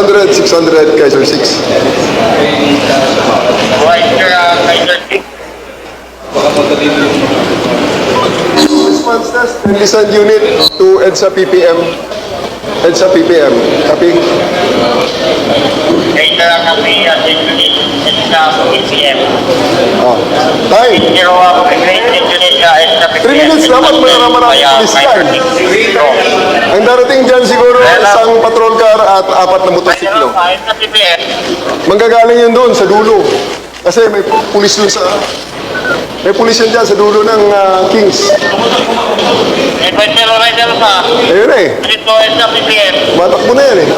600, Kaiser 6. Kaiser 6. Response test, listen unit to EDSA PPM. EDSA PPM. Copy. Kaiser kami at unit sa PPM. Oh. Time. Zero ako unit sa 3 minutes dapat marami pulis yan. Ang darating dyan siguro isang patrol car at 4 na motosiklo. Sa PPM. Manggagaling yun doon sa dulo. Kasi may pulis doon sa... May pulis yan dyan sa dulo ng Kings. Pero rider pa. Ayun eh. Dito sa PPM. Matakbo na yan eh.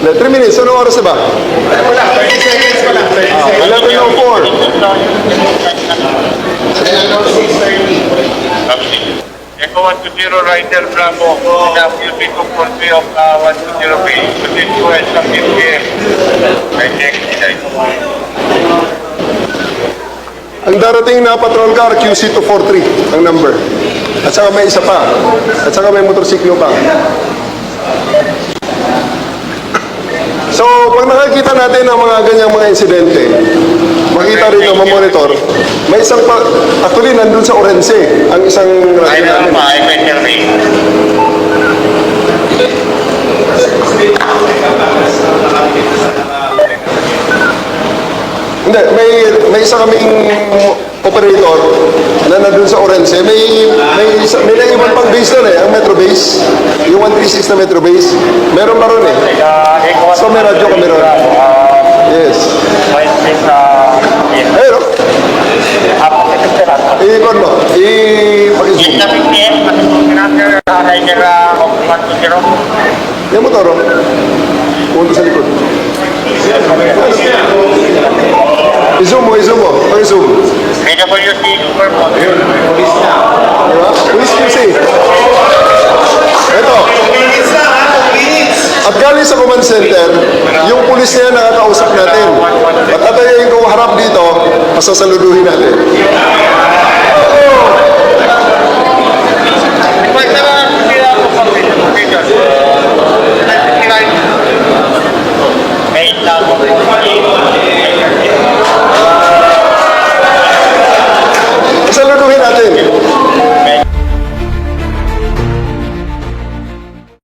Na 3 minutes, anong oras na ba? Wala, 30 seconds pa lang. 30 seconds. 11:04. Echo 120 Rider Bravo, WP to Corby of 120 Bay, within US sa PPM. I check it. Ang darating na patrol car, QC243, ang number. At saka may isa pa. At saka may motorsiklo pa. So, pag nakikita natin ang mga ganyang mga insidente, makita rito, mamonitor, may isang pa, actually nandun sa Orense, ang isang Ay, radyo meron namin. pa, I better Bay. Hindi, may isa kaming operator na nandun sa Orense. May naiwan pang base doon eh, ang Metro Base. Yung 136 na Metro Base. Meron pa ron eh. So may radyo kami ron. Yes. Ayun o. I-con mo. I-pakismo. Sa PPM, Rider 120. Yung motor o. Pumunta sa likod. I-zoom mo, i-zoom mo. Pag-zoom. PWC Super Mode. Diba? Police QC. Ito. At galing sa command center, yung pulis niya nakakausap natin. At atayin ko harap dito, pasasaluduhin natin.